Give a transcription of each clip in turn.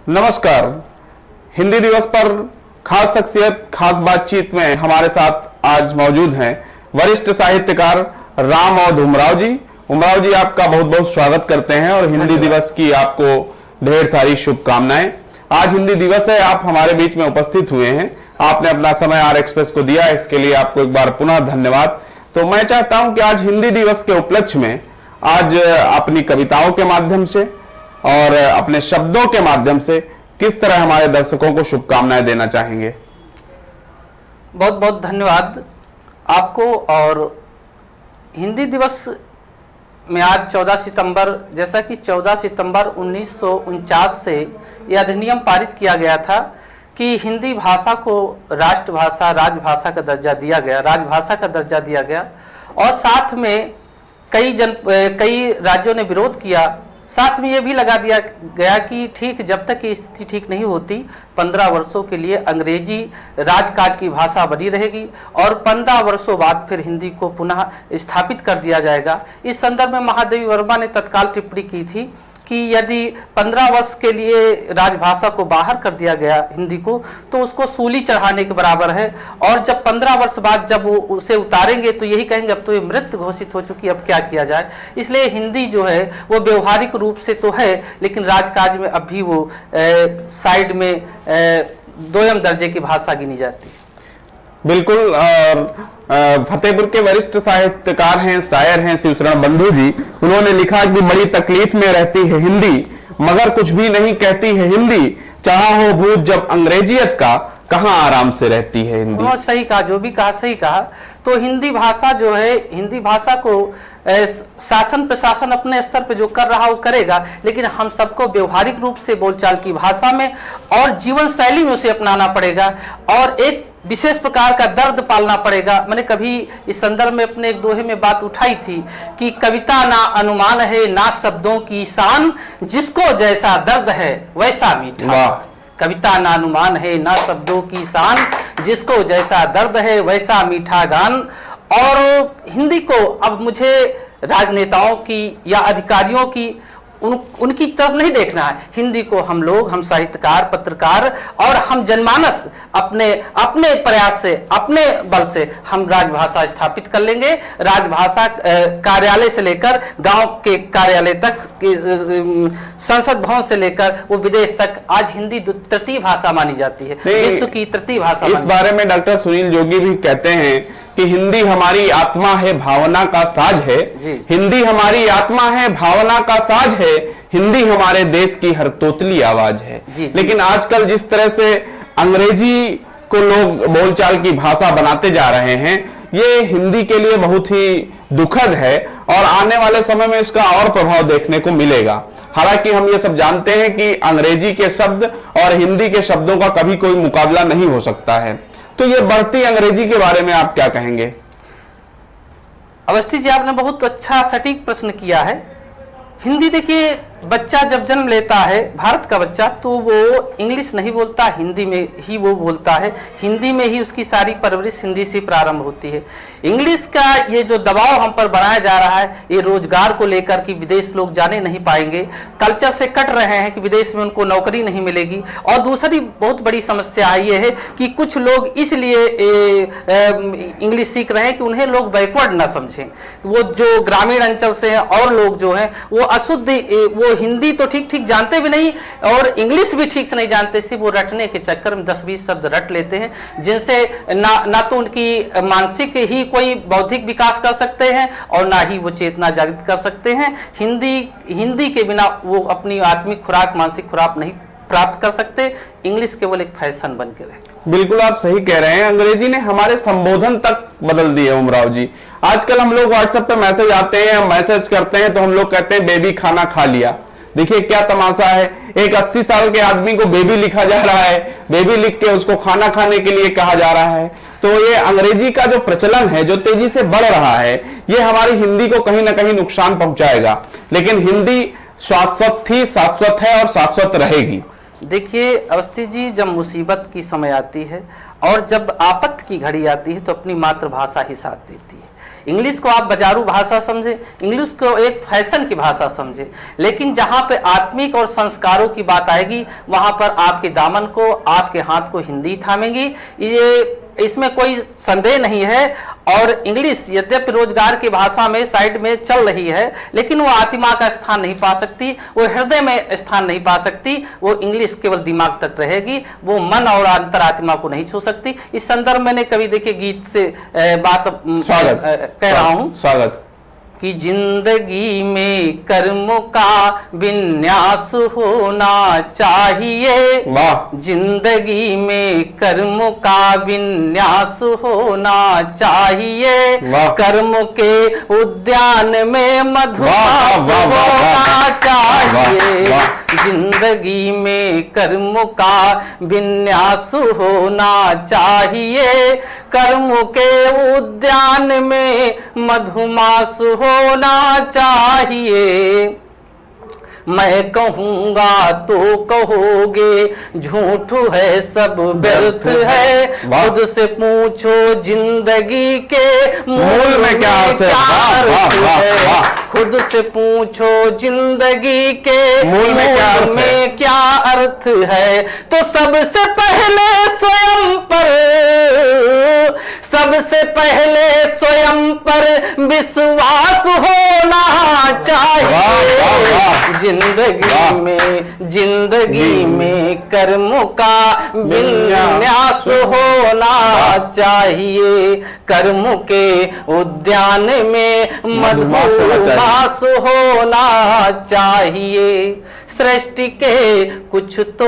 नमस्कार। हिंदी दिवस पर खास शख्सियत, खास बातचीत में हमारे साथ आज मौजूद हैं वरिष्ठ साहित्यकार राम और उमराव जी। उमराव जी, आपका बहुत बहुत स्वागत करते हैं और हिंदी दिवस की आपको ढेर सारी शुभकामनाएं। आज हिंदी दिवस है, आप हमारे बीच में उपस्थित हुए हैं, आपने अपना समय आर एक्सप्रेस को दिया, इसके लिए आपको एक बार पुनः धन्यवाद। तो मैं चाहता हूं कि आज हिंदी दिवस के उपलक्ष्य में आज अपनी कविताओं के माध्यम से और अपने शब्दों के माध्यम से किस तरह हमारे दर्शकों को शुभकामनाएं देना चाहेंगे? बहुत बहुत धन्यवाद आपको। और हिंदी दिवस में आज 14 सितंबर, जैसा कि 14 सितंबर 1949 से यह अधिनियम पारित किया गया था कि हिंदी भाषा को राष्ट्रभाषा, राजभाषा का दर्जा दिया गया, राजभाषा का दर्जा दिया गया। और साथ में कई राज्यों ने विरोध किया। साथ में ये भी लगा दिया गया कि ठीक जब तक ये स्थिति ठीक नहीं होती 15 वर्षों के लिए अंग्रेजी राजकाज की भाषा बनी रहेगी और 15 वर्षों बाद फिर हिंदी को पुनः स्थापित कर दिया जाएगा। इस संदर्भ में महादेवी वर्मा ने तत्काल टिप्पणी की थी कि यदि 15 वर्ष के लिए राजभाषा को बाहर कर दिया गया हिंदी को, तो उसको सूली चढ़ाने के बराबर है। और जब 15 वर्ष बाद जब वो उसे उतारेंगे तो यही कहेंगे अब तो ये मृत घोषित हो चुकी, अब क्या किया जाए। इसलिए हिंदी जो है वो व्यवहारिक रूप से तो है, लेकिन राजकाज में अब भी वो साइड में दोयम दर्जे की भाषा गिनी जाती है। बिल्कुल। फतेहपुर के वरिष्ठ साहित्यकार हैं, शायर हैं शिवशरण बंधु जी। उन्होंने लिखा कि बड़ी तकलीफ में रहती है हिंदी, मगर कुछ भी नहीं कहती है हिंदी, चाहा हो भूत जब अंग्रेजियत का, कहां आराम से रहती है हिंदी। बहुत सही कहा, जो भी कहा सही कहा। तो हिंदी भाषा जो है, हिंदी भाषा को शासन प्रशासन अपने स्तर पे जो कर रहा वो करेगा, लेकिन हम सबको व्यवहारिक रूप से बोलचाल की भाषा में और जीवन शैली में उसे अपनाना पड़ेगा और एक विशेष प्रकार का दर्द पालना पड़ेगा। मैंने कभी इस संदर्भ में अपने एक दोहे में बात उठाई थी कि कविता ना अनुमान है ना शब्दों की शान, जिसको जैसा दर्द है वैसा मीठा। कविता ना अनुमान है ना शब्दों की शान, जिसको जैसा दर्द है वैसा मीठा गान। और हिंदी को अब मुझे राजनेताओं की या अधिकारियों की उनकी तरफ नहीं देखना है। हिंदी को हम लोग, हम साहित्यकार, पत्रकार और हम जनमानस अपने प्रयास से, अपने बल से हम राजभाषा स्थापित कर लेंगे। राजभाषा कार्यालय से लेकर गांव के कार्यालय तक, संसद भवन से लेकर वो विदेश तक, आज हिंदी तृतीय भाषा मानी जाती है, विश्व की तृतीय भाषा। इस बारे में डॉक्टर सुनील जोगी भी कहते हैं कि हिंदी हमारी आत्मा है, भावना का साज है। हिंदी हमारी आत्मा है, भावना का साज है, हिंदी हमारे देश की हर तोतली आवाज है। लेकिन आजकल जिस तरह से अंग्रेजी को लोग बोलचाल की भाषा बनाते जा रहे हैं, ये हिंदी के लिए बहुत ही दुखद है और आने वाले समय में इसका और प्रभाव देखने को मिलेगा। हालांकि हम ये सब जानते हैं कि अंग्रेजी के शब्द और हिंदी के शब्दों का कभी कोई मुकाबला नहीं हो सकता है। तो ये बढ़ती अंग्रेजी के बारे में आप क्या कहेंगे? अवस्थी जी, आपने बहुत अच्छा सटीक प्रश्न किया है। हिंदी, देखिए, बच्चा जब जन्म लेता है, भारत का बच्चा, तो वो इंग्लिश नहीं बोलता, हिंदी में ही वो बोलता है। हिंदी में ही उसकी सारी परवरिश हिंदी से प्रारंभ होती है। इंग्लिश का ये जो दबाव हम पर बनाया जा रहा है, ये रोजगार को लेकर कि विदेश लोग जाने नहीं पाएंगे, कल्चर से कट रहे हैं कि विदेश में उनको नौकरी नहीं मिलेगी। और दूसरी बहुत बड़ी समस्या ये है कि कुछ लोग इसलिए इंग्लिश सीख रहे हैं कि उन्हें लोग बैकवर्ड ना समझें। वो जो ग्रामीण अंचल से हैं और लोग जो हैं वो अशुद्ध, वो हिंदी तो ठीक ठीक जानते भी नहीं और इंग्लिश भी ठीक से नहीं जानते, सिर्फ वो रटने के चक्कर में 10-20 शब्द रट लेते हैं, जिनसे ना तो उनकी मानसिक ही कोई बौद्धिक विकास कर सकते हैं और ना ही वो चेतना जागृत कर सकते हैं। हिंदी के बिना वो अपनी आत्मिक खुराक, मानसिक खुराक नहीं प्राप्त कर सकते। इंग्लिश केवल एक फैशन बन के रहे। बिल्कुल आप सही कह रहे हैं। अंग्रेजी ने हमारे संबोधन तक बदल दिए उमराव जी। आजकल हम लोग व्हाट्सएप पे मैसेज आते हैं, मैसेज करते हैं तो हम लोग कहते हैं बेबी खाना खा लिया। देखिए क्या तमाशा है, एक 80 साल के आदमी को बेबी लिखा जा रहा है, बेबी लिख के उसको खाना खाने के लिए कहा जा रहा है। तो ये अंग्रेजी का जो प्रचलन है, जो तेजी से बढ़ रहा है, ये हमारी हिंदी को कहीं ना कहीं नुकसान पहुंचाएगा। लेकिन हिंदी शाश्वत थी, शाश्वत है और शाश्वत रहेगी। देखिए अवस्थी जी, जब मुसीबत की समय आती है और जब आफत की घड़ी आती है तो अपनी मातृभाषा ही साथ देती है। इंग्लिश को आप बाजारू भाषा समझे, इंग्लिश को एक फैशन की भाषा समझे, लेकिन जहां पे आत्मिक और संस्कारों की बात आएगी वहां पर आपके दामन को, आपके हाथ को हिंदी थामेंगी, ये इसमें कोई संदेह नहीं है। और इंग्लिश यद्यपि रोजगार की भाषा में साइड में चल रही है, लेकिन वो आत्मा का स्थान नहीं पा सकती, वो हृदय में स्थान नहीं पा सकती। वो इंग्लिश केवल दिमाग तक रहेगी, वो मन और अंतरात्मा को नहीं छू सकती। इस संदर्भ में मैंने कभी देखिए गीत से बात कह रहा हूं स्वागत कि जिंदगी में कर्मों का विन्यास होना चाहिए, वाह, जिंदगी में कर्मों का विन्यास होना चाहिए, कर्म के उद्यान में मधुमास होना चाहिए, जिंदगी में कर्म का विन्यास होना चाहिए, कर्म के उद्यान में मधुमास होना चाहिए। मैं कहूंगा तो कहोगे झूठ है सब व्यर्थ है, खुद से पूछो जिंदगी के मूल में क्या अर्थ है, खुद से पूछो जिंदगी के मूल में क्या अर्थ है। तो सबसे पहले स्वयं पर, सबसे पहले स्वयं पर विश्वास होना चाहिए, जिंदगी में कर्मों का विन्यास होना चाहिए, कर्म के उद्यान में मधुमास होना चाहिए। सृष्टि के कुछ तो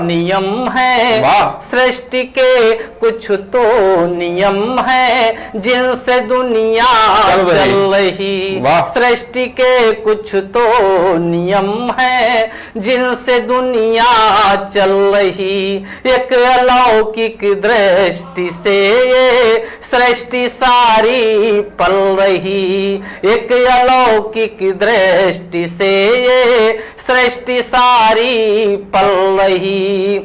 नियम है, सृष्टि के कुछ तो नियम है जिनसे दुनिया चल रही, सृष्टि के कुछ तो नियम है जिनसे दुनिया चल रही। एक अलौकिक दृष्टि से ये सृष्टि सारी पल रही, एक अलौकिक दृष्टि से ये सृष्टि सारी पल रही।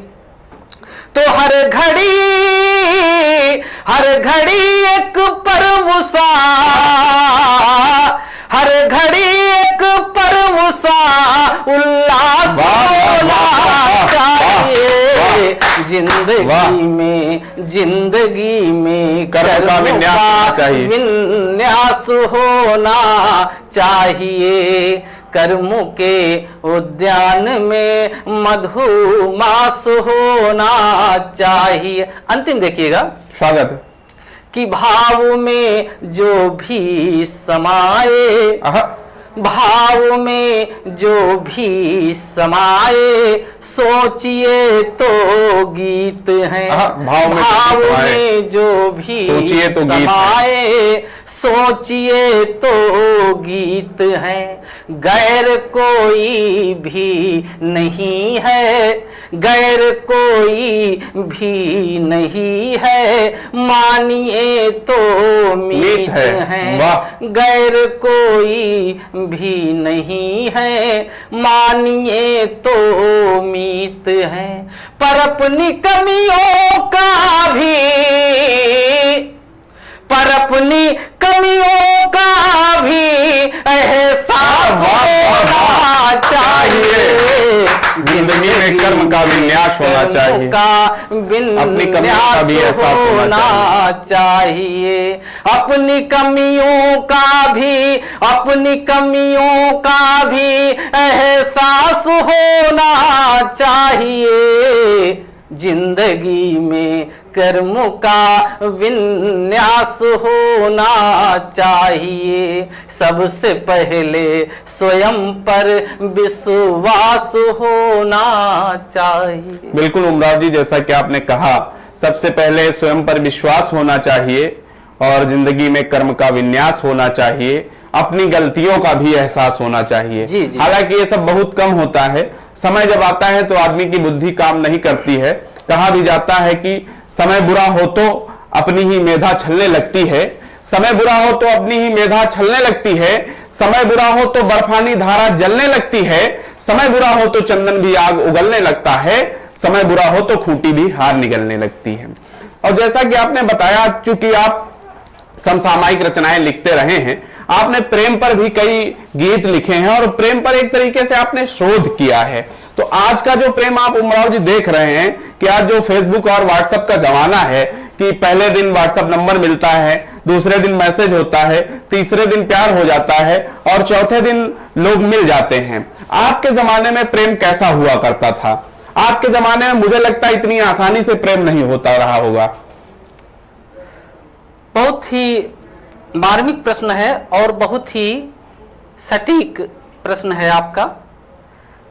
तो हर घड़ी एक पर्व सा, हर घड़ी एक पर्व सा उल्लास होना चाहिए, जिंदगी में कर्म का विन्यास होना चाहिए, कर्मों के उद्यान में मधुमास होना चाहिए। अंतिम देखिएगा, स्वागत कि भाव में जो भी समाए, भाव में जो भी समाए, सोचिए तो गीत है, भाव में जो भी समाए, सोचिए तो गीत है। गैर कोई भी नहीं है, गैर कोई भी नहीं है, मानिए तो मीत है, गैर कोई भी नहीं है, मानिए तो मीत है। पर अपनी कमियों का भी, पर अपनी कमियों का भी एहसास होना चाहिए, जिंदगी में कर्म का विन्यास होना चाहिए, अपनी कमियों का भी एहसास होना चाहिए, अपनी कमियों का भी, अपनी कमियों का भी एहसास होना चाहिए, जिंदगी में कर्मों का विन्यास होना चाहिए, सबसे पहले स्वयं पर विश्वास होना चाहिए। बिल्कुल उमराव जी, जैसा कि आपने कहा, सबसे पहले स्वयं पर विश्वास होना चाहिए और जिंदगी में कर्म का विन्यास होना चाहिए, अपनी गलतियों का भी एहसास होना चाहिए। हालांकि ये सब बहुत कम होता है, समय जब आता है तो आदमी की बुद्धि काम नहीं करती है। कहा भी जाता है कि समय बुरा हो तो अपनी ही मेधा छलने लगती है, समय बुरा हो तो अपनी ही मेधा छलने लगती है, समय बुरा हो तो बर्फानी धारा जलने लगती है, समय बुरा हो तो चंदन भी आग उगलने लगता है, समय बुरा हो तो खूंटी भी हार निकलने लगती है। और जैसा कि आपने बताया, चूंकि आप समसामयिक रचनाएं लिखते रहे हैं। आपने प्रेम पर भी कई गीत लिखे हैं और प्रेम पर एक तरीके से आपने शोध किया है। तो आज का जो प्रेम आप उमराव जी देख रहे हैं कि आज जो फेसबुक और व्हाट्सएप का जमाना है कि पहले दिन व्हाट्सएप नंबर मिलता है, दूसरे दिन मैसेज होता है, तीसरे दिन प्यार हो जाता है और चौथे दिन लोग मिल जाते हैं। आपके जमाने में प्रेम कैसा हुआ करता था? आपके जमाने में मुझे लगता है इतनी आसानी से प्रेम नहीं होता रहा होगा। बहुत ही मार्मिक प्रश्न है और बहुत ही सटीक प्रश्न है आपका।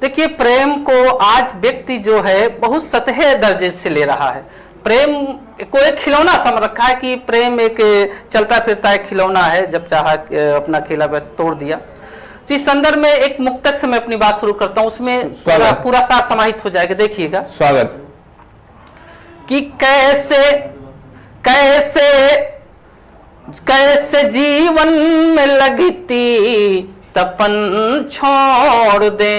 देखिए, प्रेम को आज व्यक्ति जो है बहुत सतह दर्जे से ले रहा है। प्रेम को एक खिलौना समझ रखा है कि प्रेम एक चलता फिरता एक खिलौना है, जब चाहा अपना खेला तोड़ दिया। तो इस संदर्भ में एक मुक्तक से मैं अपनी बात शुरू करता हूं, उसमें पूरा सार समाहित हो जाएगा। देखिएगा, स्वागत। कि कैसे कैसे कैसे जीवन में लगती तपन छोड़ दे,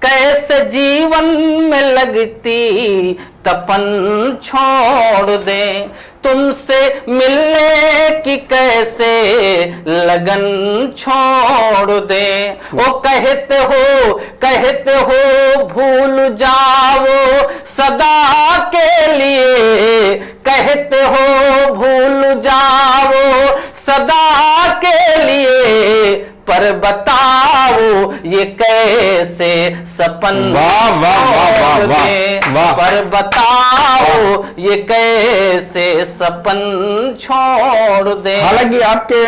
कैसे जीवन में लगती तपन छोड़ दे, तुमसे मिलने की कैसे लगन छोड़ दे। वो कहते हो भूल जाओ सदा के लिए, कहते हो भूल जाओ सदा के लिए, पर बताओ ये कैसे सपन छोड़ दे, पर बताओ ये कैसे सपन छोड़ दे। हालांकि आपके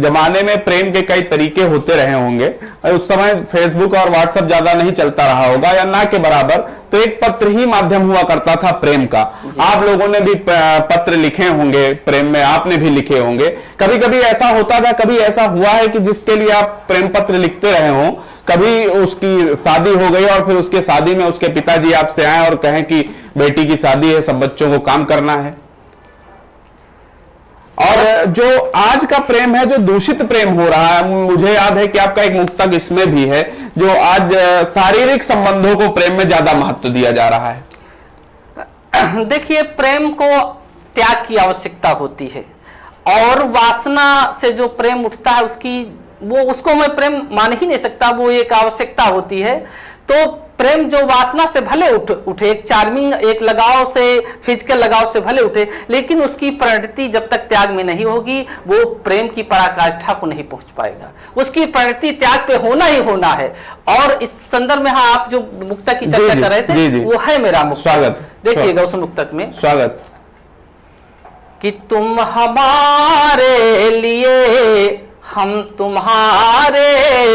जमाने में प्रेम के कई तरीके होते रहे होंगे। उस समय फेसबुक और व्हाट्सएप ज्यादा नहीं चलता रहा होगा या ना के बराबर, तो एक पत्र ही माध्यम हुआ करता था प्रेम का। आप लोगों ने भी पत्र लिखे होंगे प्रेम में, आपने भी लिखे होंगे। कभी कभी ऐसा होता था, कभी ऐसा हुआ है कि जिसके लिए आप प्रेम पत्र लिखते रहे हो, कभी उसकी शादी हो गई और फिर उसके शादी में उसके पिताजी आपसे आए और कहें कि बेटी की शादी है, सब बच्चों को काम करना है। और जो आज का प्रेम है, जो दूषित प्रेम हो रहा है, मुझे याद है कि आपका एक मुक्तक इसमें भी है, जो आज शारीरिक संबंधों को प्रेम में ज्यादा महत्व दिया जा रहा है। देखिए, प्रेम को त्याग की आवश्यकता होती है और वासना से जो प्रेम उठता है उसको मैं प्रेम मान ही नहीं सकता, वो एक आवश्यकता होती है। तो प्रेम जो वासना से भले उठे, एक चार्मिंग, एक लगाव से, फिजिकल लगाव से भले उठे, लेकिन उसकी परिणति जब तक त्याग में नहीं होगी, वो प्रेम की पराकाष्ठा को नहीं पहुंच पाएगा। उसकी परिणति त्याग पे होना ही होना है। और इस संदर्भ में हाँ, आप जो मुक्तक की चर्चा कर रहे थे, वो है मेरा मुक्तक। स्वागत। देखिएगा उस मुक्तक में, स्वागत। कि तुम हमारे लिए, हम तुम्हारे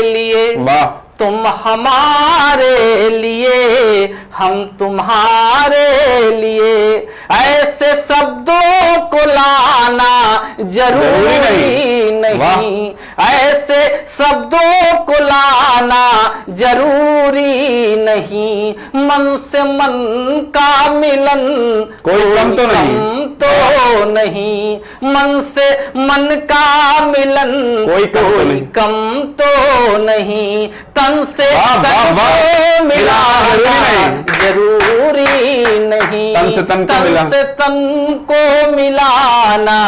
लिए, वाह, तुम हमारे लिए, हम तुम्हारे लिए, ऐसे शब्दों को लाना जरूरी नहीं, ऐसे शब्दों को लाना जरूरी नहीं, मन से मन का मिलन कोई कम तो नहीं, मन से मन का मिलन कोई कम तो नहीं, तन से तन को मिलाना जरूरी नहीं, तन से तन को मिलाना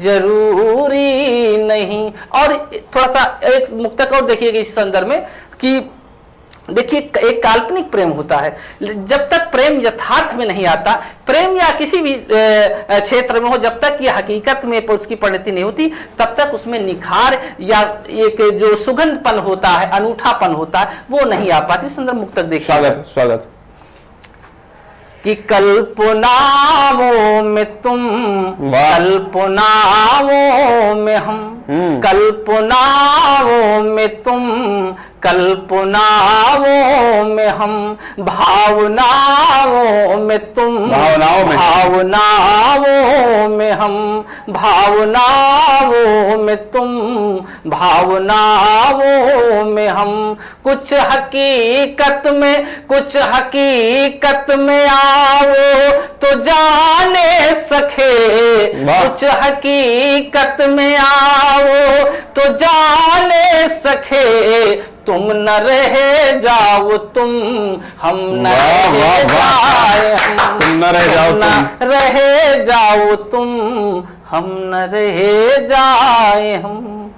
जरूरी नहीं। और थोड़ा सा एक मुक्तक और देखिएगा इस संदर्भ में कि देखिए, एक काल्पनिक प्रेम होता है। जब तक प्रेम यथार्थ में नहीं आता, प्रेम या किसी भी क्षेत्र में हो, जब तक ये हकीकत में उसकी परिणति नहीं होती, तब तक उसमें निखार या एक जो सुगंधपन होता है, अनूठापन होता है, वो नहीं आ पाती। सुंदर मुक्तक देखिए। स्वागत। स्वागत। कि कल्पनाओं में तुम, कल्पनाओं में हम, कल्पनाओं में तुम, कल्पनाओं में हम, भावनाओं में तुम, भावनाओं में हम, भावनाओं में तुम, भावनाओं में हम, कुछ हकीकत में आओ तो जाने सके, कुछ हकीकत में आओ तो जाने सके, तुम न रह जाओ तुम, हम न रह जाओ तुम, हम न रह जाए हम।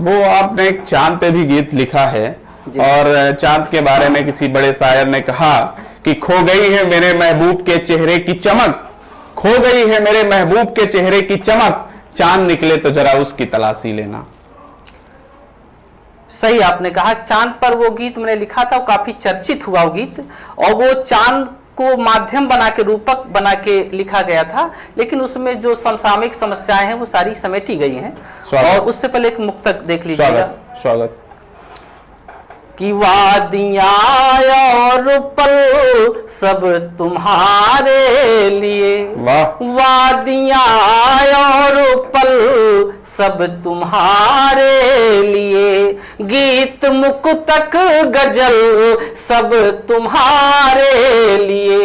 वो आपने एक चांद पे भी गीत लिखा है और चांद के बारे में किसी बड़े शायर ने कहा कि खो गई है मेरे महबूब के चेहरे की चमक, खो गई है मेरे महबूब के चेहरे की चमक, चांद निकले तो जरा उसकी तलाशी लेना। सही आपने कहा, चांद पर वो गीत मैंने लिखा था, वो काफी चर्चित हुआ वो गीत, और वो चांद को माध्यम बना के, रूपक बना के लिखा गया था, लेकिन उसमें जो समसामयिक समस्याएं हैं वो सारी समेटी गई हैं। और उससे पहले एक मुक्तक देख लीजिएगा। स्वागत। कि वादियां और पल सब तुम्हारे लिए, वादियां और पल सब तुम्हारे लिए, गीत मुक्तक गजल सब तुम्हारे लिए,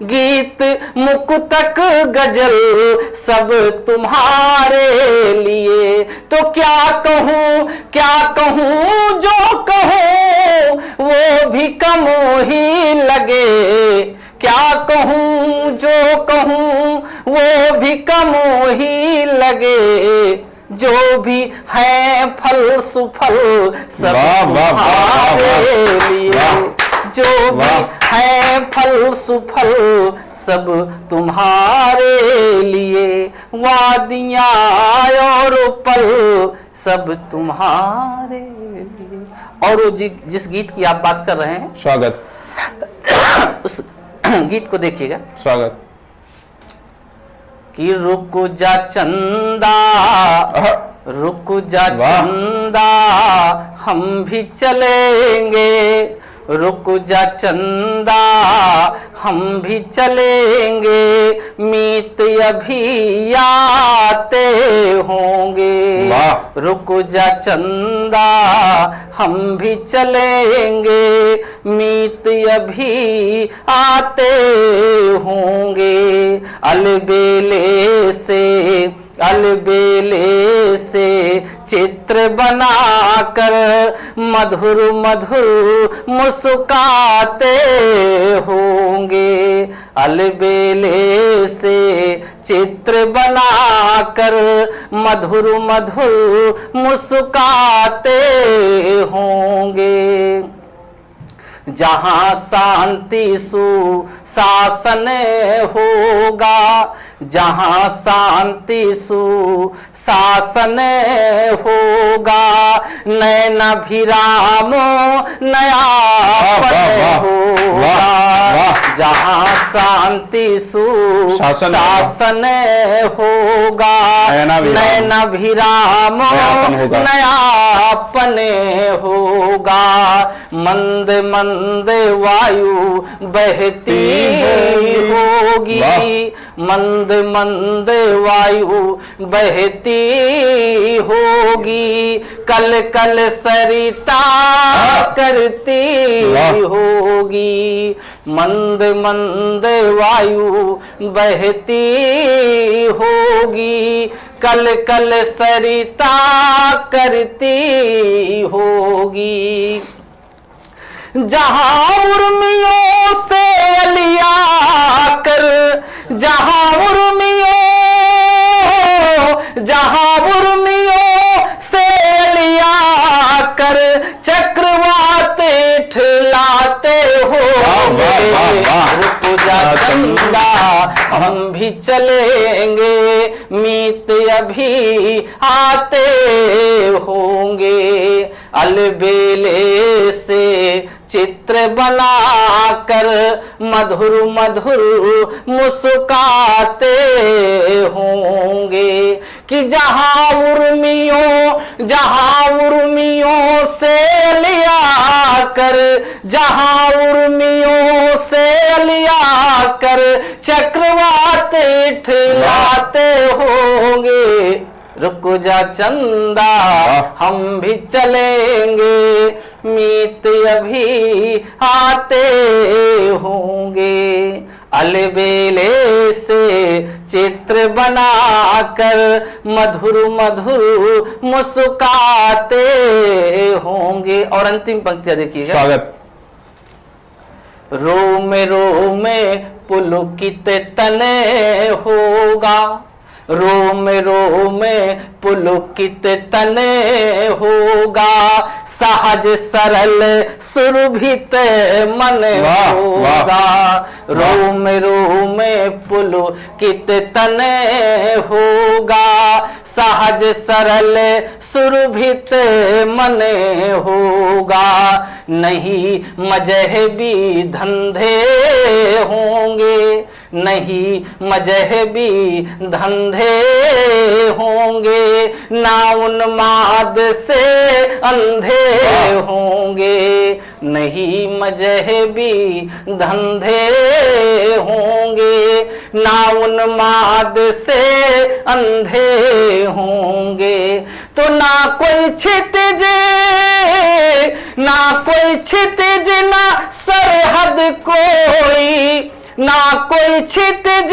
गीत मुक्तक गजल सब तुम्हारे लिए। तो क्या कहूँ जो कहूँ वो भी कम ही लगे, क्या कहूँ जो कहूँ वो भी कम ही लगे, जो भी है फल सुफल सब तुम्हारे लिए, जो भी है फल सुफल सब तुम्हारे लिए, वादियां और पल सब तुम्हारे लिए। और वो जिस गीत की आप बात कर रहे हैं, स्वागत, उस गीत को देखिएगा। स्वागत। कि रुक जा चंदा, रुक जा चंदा हम भी चलेंगे, रुक जा चंदा हम भी चलेंगे, मीत अभी आते होंगे, रुक जा चंदा हम भी चलेंगे, मीत अभी आते होंगे, अलबेले से चित्र बनाकर मधुर मधुर मुस्काते होंगे, अलबेले से चित्र बनाकर मधुर मधुर मुस्काते होंगे, जहां शांति सुशासन होगा, जहां शांति सुशासन होगा, नैनाभिराम नयापन होगा, जहां शांति सुशासन होगा, नैनाभिराम नयापन होगा, मंद मंद वायु बहती होगी, मंद मंद वायु बहती होगी, कल कल सरिता करती होगी, मंद मंद वायु बहती होगी, कल कल सरिता करती होगी, जहां उर्मियों से अलिया कर, जहां उर्मियों से अलिया कर, चक्रवात ठिलाते हो, रुक जा चंदा हम भी चलेंगे, मीत अभी आते होंगे, अलबेले से चित्र बनाकर मधुर मधुर मुस्काते होंगे, कि जहां उर्मियों से लिया कर, जहां उर्मियों से लिया कर, चक्रवात ठिलाते होंगे, रुक जा चंदा हम भी चलेंगे, मीत अभी आते होंगे, अलबेले से चित्र बनाकर मधुर मधुर मुस्काते होंगे। और अंतिम पंक्ति देखिएगा। स्वागत। रोमे रोमे पुलकित तने होगा, रोम रोम पुलकित तने होगा, सहज सरल सुरभित मन होगा। रोम रोम पुलकित तने होगा, सहज सरल सुरभित मन होगा। नहीं मजहबी धंधे होंगे, नहीं मजहबी धंधे होंगे, ना उन्माद से अंधे होंगे। नहीं मजहबी धंधे होंगे, ना उन्माद से अंधे होंगे। तो ना कोई क्षितिज, ना कोई क्षितिज, ना सरहद कोई, ना कोई क्षितिज,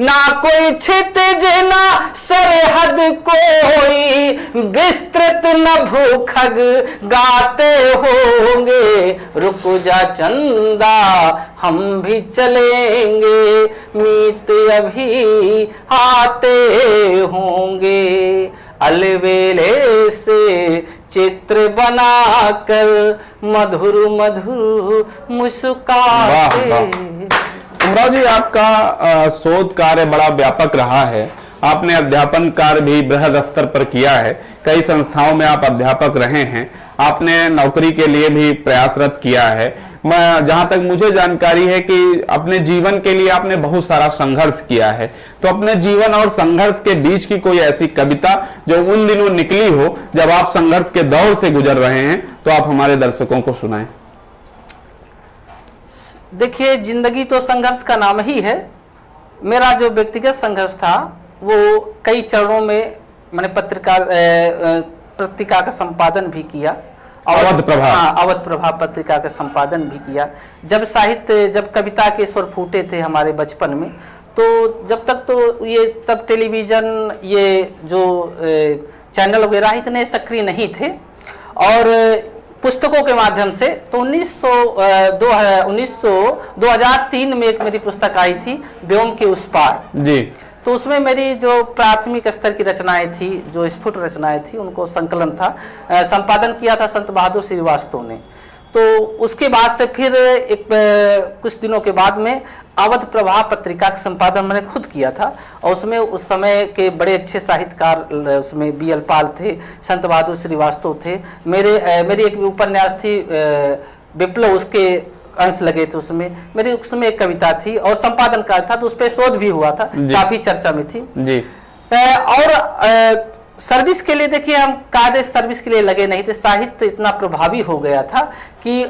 ना कोई क्षितिज, ना सरहद कोई, विस्तृत न भूखग गाते होंगे। रुक जा चंदा हम भी चलेंगे, मीत अभी आते होंगे। अलबेले से चित्र बनाकर मधुर मधुर मुस्काते। उमराव जी, आपका शोध कार्य बड़ा व्यापक रहा है। आपने अध्यापन कार्य भी बृहद स्तर पर किया है, कई संस्थाओं में आप अध्यापक रहे हैं, आपने नौकरी के लिए भी प्रयासरत किया है। मैं जहां तक मुझे जानकारी है कि अपने जीवन के लिए आपने बहुत सारा संघर्ष किया है, तो अपने जीवन और संघर्ष के बीच की कोई ऐसी कविता जो उन दिनों निकली हो जब आप संघर्ष के दौर से गुजर रहे हैं, तो आप हमारे दर्शकों को सुनाएं। देखिए, जिंदगी तो संघर्ष का नाम ही है। मेरा जो व्यक्तिगत संघर्ष था वो कई चरणों में, मैंने पत्रिका का संपादन भी किया, अवध प्रभा। अवध प्रभा पत्रिका का संपादन भी किया। जब साहित्य, जब कविता के स्वर फूटे थे हमारे बचपन में, तो जब तक तो ये तब टेलीविजन, ये जो चैनल वगैरह इतने सक्रिय नहीं थे, और पुस्तकों के माध्यम से तो 2003 में एक मेरी पुस्तक आई थी, व्योम के उस पार जी। तो उसमें मेरी जो प्राथमिक स्तर की रचनाएं थी, जो स्फुट रचनाएं थी, उनको संकलन था, संपादन किया था संत बहादुर श्रीवास्तव ने। तो उसके बाद से फिर कुछ दिनों के बाद में अवध प्रभा पत्रिका का संपादन मैंने खुद किया था, और उसमें उस समय के बड़े अच्छे साहित्यकार, उसमें BL पाल थे, संत बहादुर श्रीवास्तव थे, मेरी एक उपन्यास थी विप्लव, उसके अंश लगे थे उसमें, मेरी उसमें एक कविता थी और संपादन कार्य था, तो उस पर शोध भी हुआ था, काफी चर्चा में थी जी। और सर्विस के लिए, देखिए, हम कार्य सर्विस के लिए लगे नहीं थे। साहित्य इतना प्रभावी हो गया था कि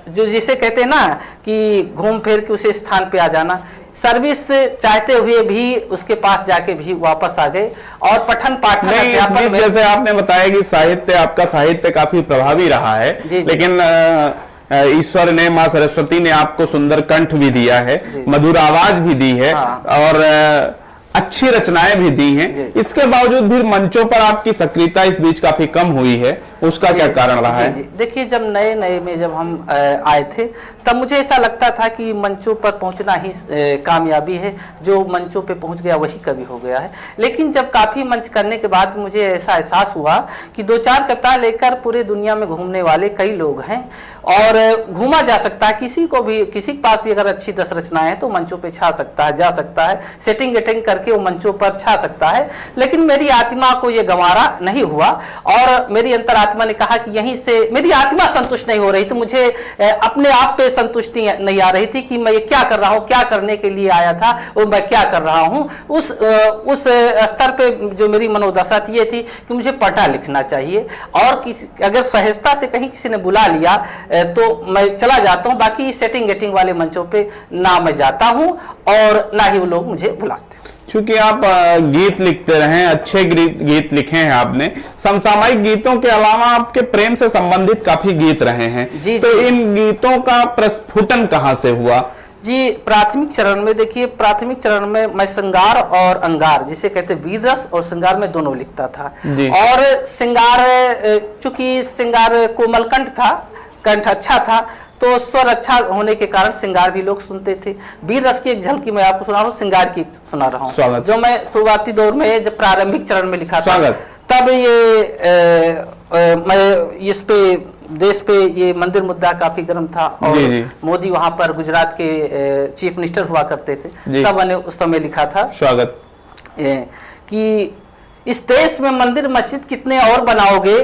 जो जिसे कहते हैं ना कि घूम फिर के उसी स्थान पे आ जाना, सर्विस चाहते हुए भी उसके पास जाके भी वापस आ गए। और पठन पाठन अध्यापन में, जैसे आपने बताया कि साहित्य, आपका साहित्य काफी प्रभावी रहा है, लेकिन ईश्वर ने, माँ सरस्वती ने आपको सुंदर कंठ भी दिया है, मधुर आवाज भी दी है, और अच्छी रचनाएं भी दी हैं। इसके बावजूद भी मंचों पर आपकी सक्रियता इस बीच काफी कम हुई है, उसका क्या कारण रहा है? देखिए, जब नए नए में जब हम आए थे, तब मुझे ऐसा लगता था कि मंचों पर पहुंचना ही कामयाबी है, जो मंचों पे पहुंच गया वही कवि हो गया है। लेकिन जब काफी मंच करने के बाद मुझे ऐसा एहसास हुआ कि 2-4 कविता लेकर पूरे दुनिया में घूमने वाले कई लोग हैं, और घूमा जा सकता है, किसी के पास भी अगर अच्छी 10 रचनाएं हैं तो मंचों पे छा सकता है, जा सकता है, सेटिंग गेटिंग करके वो मंचों पर छा सकता है। लेकिन मेरी आत्मा को ये गंवारा नहीं हुआ, और मेरी अंतरात्मा ने कहा कि यहीं से मेरी आत्मा संतुष्ट नहीं हो रही थी, मुझे अपने आप पे संतुष्टि नहीं आ रही थी कि मैं ये क्या कर रहा हूँ, क्या करने के लिए आया था और मैं क्या कर रहा हूँ। उस स्तर पे जो मेरी मनोदशा थी ये थी कि मुझे पढ़ना लिखना चाहिए, और अगर सहजता से कहीं किसी ने बुला लिया तो मैं चला जाता हूं, बाकी सेटिंग गेटिंग वाले मंचों पे ना मैं जाता हूं और ना ही वो लोग मुझे बुलाते। क्योंकि आप गीत लिखते रहे, अच्छे गीत लिखे हैं आपने, समसामयिक गीतों के अलावा आपके प्रेम से संबंधित काफी गीत रहे हैं जी, तो इन गीतों का प्रस्फुटन कहां से हुआ? जी, प्राथमिक चरण में, देखिए, प्राथमिक चरण में मैं श्रृंगार और अंगार, जिसे कहते हैं वीर रस और श्रृंगार में दोनों लिखता था। और श्रृंगार, चूंकि श्रृंगार कोमल कंठ था, कंठ अच्छा था, तो स्वर अच्छा होने के कारण श्रृंगार भी लोग सुनते थे। वीर रस की एक झलकी मैं आपको सुना रहा हूँ, श्रृंगार की सुना रहा हूँ, जो मैं शुरुआती दौर में जब प्रारंभिक चरण में लिखा था, तब ये मैं इस पे देश पे ये मंदिर मुद्दा काफी गर्म था और मोदी वहां पर गुजरात के चीफ मिनिस्टर हुआ करते थे, तब मैंने उस समय लिखा था स्वागत कि इस देश में मंदिर मस्जिद कितने और बनाओगे,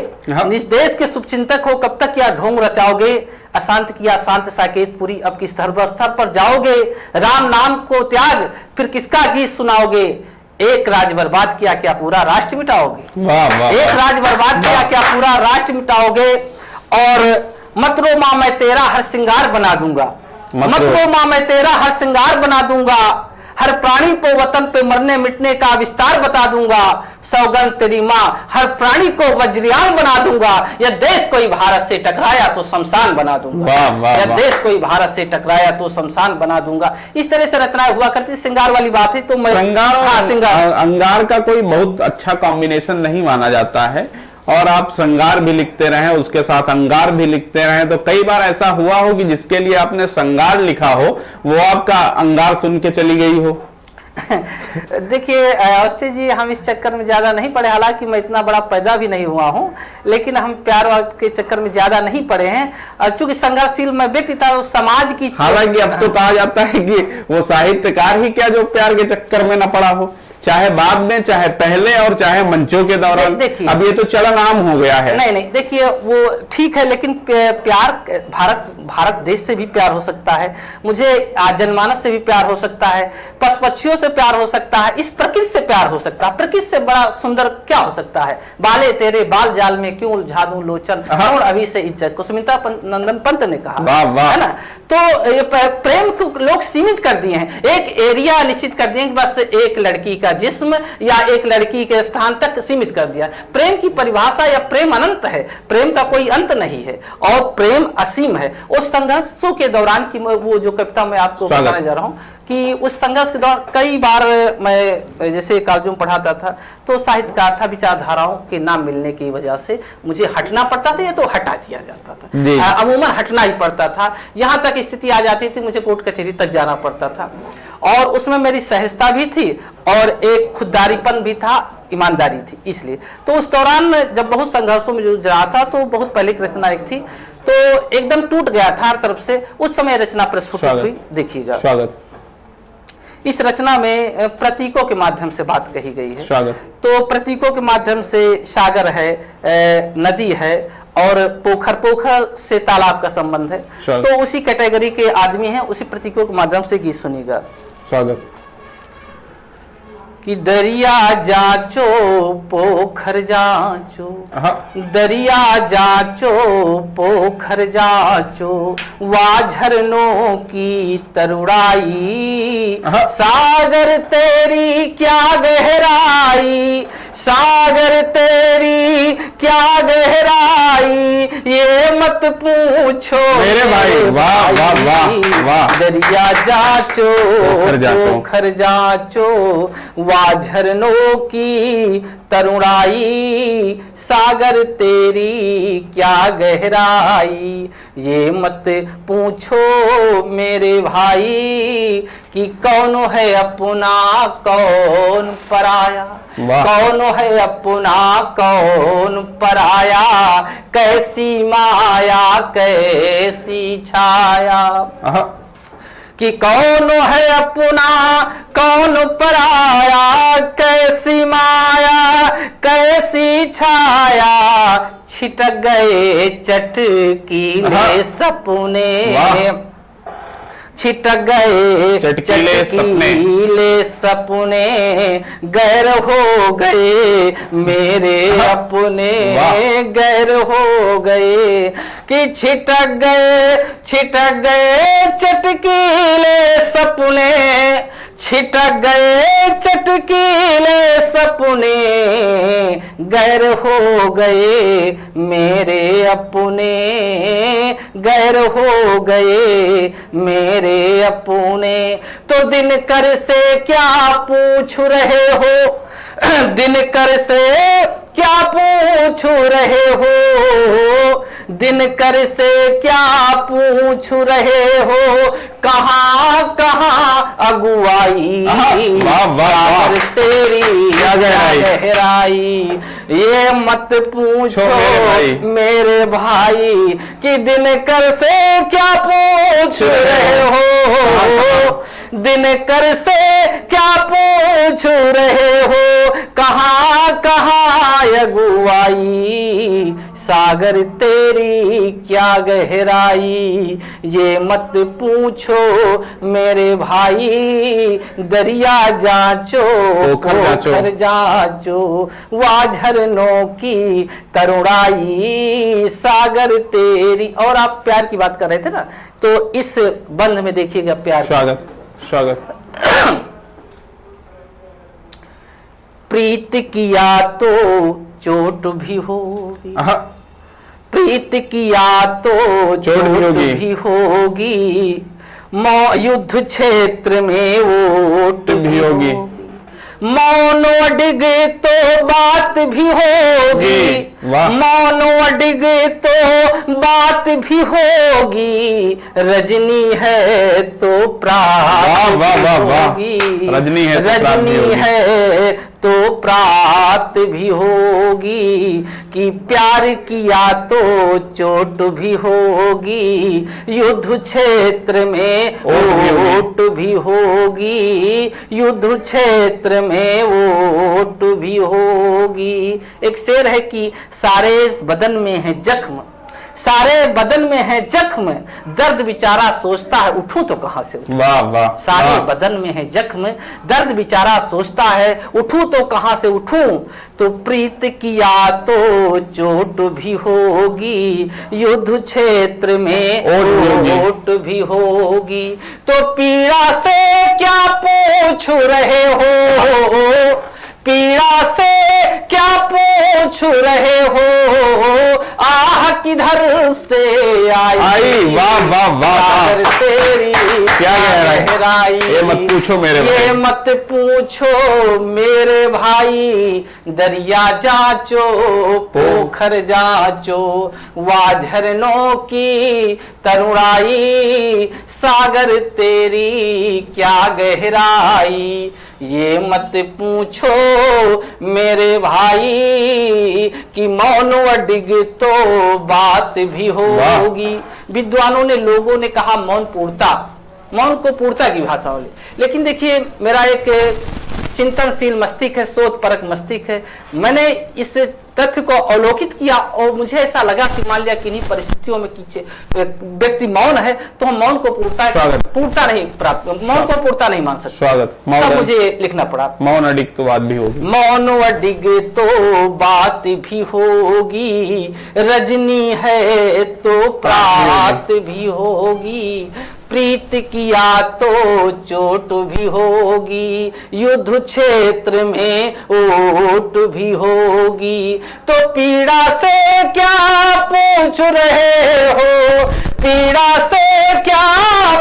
इस देश के शुभचिंतक हो कब तक क्या ढोंग रचाओगे, अशांत किया शांत साकेत पूरी अब किस धर्मस्थल पर जाओगे, राम नाम को त्याग फिर किसका गीत सुनाओगे, एक राज बर्बाद किया क्या पूरा राष्ट्र मिटाओगे, एक राज बर्बाद किया क्या पूरा राष्ट्र मिटाओगे, और मत रो मां मैं तेरा हर श्रृंगार बना दूंगा, मत रो मां मैं तेरा हर श्रृंगार बना दूंगा, हर प्राणी को वतन पे मरने मिटने का विस्तार बता दूंगा, सौगंध तेरी मां हर प्राणी को वज्रयान बना दूंगा, यह देश कोई भारत से टकराया तो शमशान बना दूंगा, यह देश कोई भारत से टकराया तो शमशान बना दूंगा। इस तरह से रचनाएं हुआ करती, श्रृंगार वाली बात है। तो मैं श्रृंगार अंगार का कोई बहुत अच्छा कॉम्बिनेशन नहीं माना जाता है, और आप श्रृंगार भी लिखते रहे उसके साथ अंगार भी लिखते रहे, तो कई बार ऐसा हुआ हो कि जिसके लिए आपने श्रृंगार लिखा हो वो आपका अंगार सुन के चली गई हो। देखिए अवस्थी जी, हम इस चक्कर में ज्यादा नहीं पड़े, हालांकि मैं इतना बड़ा पैदा भी नहीं हुआ हूं, लेकिन हम प्यार के चक्कर में ज्यादा नहीं पड़े हैं, और चूंकि संघर्षशील मैं व्यक्ति था तो समाज की, हालांकि अब तो कहा जाता है कि वो साहित्यकार ही क्या जो प्यार के चक्कर में न पड़ा हो, चाहे बाद में चाहे पहले और चाहे मंचों के दौरान। देखिए अब ये तो चलन आम हो गया है। नहीं देखिए वो ठीक है, लेकिन प्यार भारत देश से भी प्यार हो सकता है, मुझे जनमानस से भी प्यार हो सकता है, पशु पक्षियों से प्यार हो सकता है, इस प्रकृति से प्यार हो सकता है। प्रकृति से बड़ा सुंदर क्या हो सकता है, बाले तेरे बाल जाल में क्यों उलझा दूं लोचन, अभी से इज्जत को सुमित्रा नंदन पंत ने कहा, है ना। तो प्रेम को लोग सीमित कर दिए हैं, एक एरिया निश्चित कर दिए, बस एक लड़की का जिस्म या एक लड़की के स्थान तक सीमित कर दिया। प्रेम की परिभाषा या प्रेम अनंत है, प्रेम का कोई अंत नहीं है और प्रेम असीम है। उस संघर्षों के दौरान की वो जो कविता मैं आपको बताने जा रहा हूं कि उस संघर्ष के दौरान कई बार मैं जैसे कॉलेजों में पढ़ाता था तो साहित्यकार था, विचारधाराओं के नाम मिलने की वजह से मुझे हटना पड़ता था या तो हटा दिया जाता था, अमूमन हटना ही पड़ता था, यहां तक स्थिति आ जाती थी मुझे कोर्ट कचहरी तक जाना पड़ता था, और उसमें मेरी सहजता भी थी और एक खुददारीपन भी था, ईमानदारी थी। इसलिए तो उस दौरान जब बहुत संघर्षों में जूझ रहा था तो बहुत पहले की रचना एक थी तो एकदम टूट गया था हर तरफ से, उस समय रचना प्रस्फुटित हुई। देखिएगा स्वागत। इस रचना में प्रतीकों के माध्यम से बात कही गई है। स्वागत। तो प्रतीकों के माध्यम से सागर है, नदी है और पोखर से तालाब का संबंध है, तो उसी कैटेगरी के आदमी हैं, उसी प्रतीकों के माध्यम से गीत सुनिएगा। स्वागत। कि दरिया जाचो पोखर जाचो, दरिया जाचो पोखर जाचो, वा झरनों की तरुणाई, सागर तेरी क्या गहराई, सागर तेरी क्या गहराई, ये मत पूछो मेरे भाई। वाह वाह वाह वाह। दरिया जाचो पोखर जाचो, वा झरनों की तरुणाई, सागर तेरी क्या गहराई, ये मत पूछो मेरे भाई कि कौन है अपना कौन पराया, कौन है अपना कौन पराया, कैसी माया कैसी छाया, कि कौन है अपना कौन पराया, कैसी माया कैसी छाया, छिटक गए चटकीले सपने, छिटक गए चटकीले सपने, गैर हो गए मेरे अपने, गैर हो गए कि छिटक गए चटकीले सपने, छिटक गए चटकीले सपने, गैर हो गए मेरे अपने, गैर हो गए मेरे अपने। तो दिनकर से क्या पूछ रहे हो, दिनकर से क्या पूछ रहे हो, दिनकर से क्या पूछ रहे हो, कहाँ कहाँ अगुवाई, सागर तेरी क्या गहराई, ये मत पूछो मेरे भाई कि दिनकर से क्या पूछ रहे हो, दिनकर से क्या पूछ रहे हो, कहाँ कहाँ अगुवाई, सागर तेरी क्या गहराई, ये मत पूछो मेरे भाई, दरिया जांचो पोखर जांचो, वा झरनों की तरुणाई, सागर तेरी। और आप प्यार की बात कर रहे थे ना, तो इस बंध में देखिएगा प्यार। स्वागत स्वागत। प्रीत किया तो चोट भी होगी, प्रीत किया तो चोट भी होगी, युद्ध क्षेत्र में वोट भी होगी, मौन अडिग तो बात भी होगी, मौन अडिग तो बात भी होगी, रजनी है तो प्राप्त होगी, रजनी है तो प्राप्त भी होगी, कि प्यार किया तो चोट भी होगी, युद्ध क्षेत्र में वोट भी होगी, युद्ध क्षेत्र में वोट भी होगी। एक शेर है कि सारे बदन में है जख्म, सारे बदन में है जख्म, दर्द बेचारा सोचता है उठूं तो कहां से उठूं। वाह वाह। सारे बदन में है जख्म, दर्द बेचारा सोचता है उठूं तो कहां से उठूं, तो प्रीत किया तो चोट भी होगी, युद्ध क्षेत्र में वोट भी होगी, तो पीड़ा से क्या पूछ रहे हो, पीड़ा से क्या पूछ रहे हो, आह किधर से आई, वाह वाह वाह, तेरी क्या गहराई, ये मत पूछो मेरे भाई, ये मत पूछो मेरे भाई, दरिया जांचो पोखर जांचो, वा झरनों की तरुणाई, सागर तेरी क्या गहराई, ये मत पूछो मेरे भाई कि मौन अडिग तो बात भी होगी। विद्वानों ने, लोगों ने कहा मौन पूर्णता, मौन को पूर्णता की भाषा वाली, लेकिन देखिए मेरा एक चिंतनशील मस्तिष्क है, शोध परक मस्तिष्क है, मैंने इस तथ्य को अवलोकित किया और मुझे ऐसा लगा कि मान लिया किन्हीं परिस्थितियों में व्यक्ति मौन है तो हम मौन को पूर्णता नहीं प्राप्त, मौन को पूर्णता नहीं मान सकते। स्वागत। तब मुझे लिखना पड़ा मौन अडिग तो बात भी होगी, मौन अडिग तो बात भी होगी, रजनी है तो प्रात भी होगी, प्रीत किया तो चोट भी होगी, युद्ध क्षेत्र में वोट भी होगी, तो पीड़ा से क्या पूछ रहे हो, पीड़ा से क्या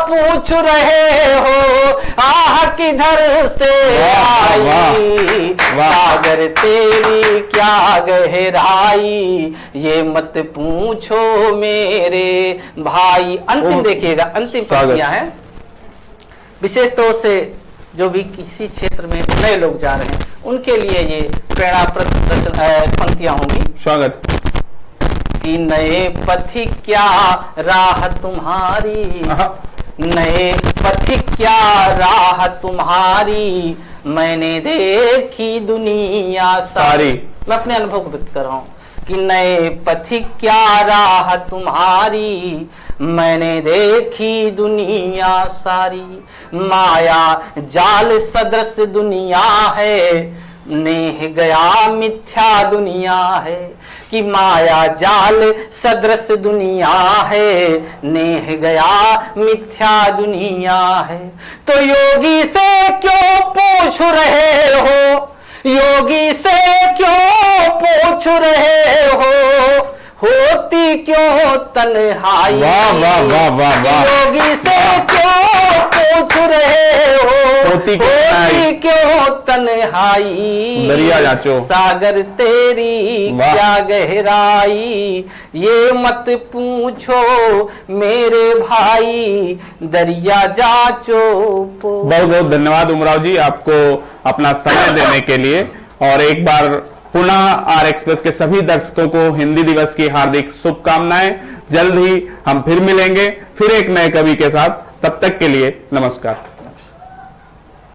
पूछ रहे हो, आह किधर से आई, सागर तेरी क्या गहराई, ये मत पूछो मेरे भाई। अंतिम देखिएगा, अंतिम पंक्तियां हैं, विशेष तौर से जो भी किसी क्षेत्र में नए लोग जा रहे हैं उनके लिए ये प्रेरणाप्रद पंक्तियां होंगी। स्वागत। कि नए पथिक क्या राह तुम्हारी, नए पथिक क्या राह तुम्हारी, मैंने देखी दुनिया सारी। मैं अपने अनुभव को व्यक्त कर रहा हूँ कि नए पथिक क्या राह तुम्हारी, मैंने देखी दुनिया सारी, माया जाल सदृश दुनिया है, नेह गया मिथ्या दुनिया है, कि माया जाल सदृश दुनिया है, नेह गया मिथ्या दुनिया है, तो योगी से क्यों पूछ रहे हो, योगी से क्यों पूछ रहे हो, होती क्यों तन्हाई, वाह वाह वाह वाह वाह, योगी से क्यों पूछ रहे हो, होती क्यों तन्हाई, दरिया जाचो सागर तेरी क्या गहराई, ये मत पूछो मेरे भाई, दरिया जाचो। बहुत बहुत धन्यवाद उमराव जी, आपको अपना समय देने के लिए। और एक बार पुनः आर एक्सप्रेस के सभी दर्शकों को हिंदी दिवस की हार्दिक शुभकामनाएं। जल्द ही हम फिर मिलेंगे, फिर एक नए कवि के साथ। तब तक के लिए नमस्कार।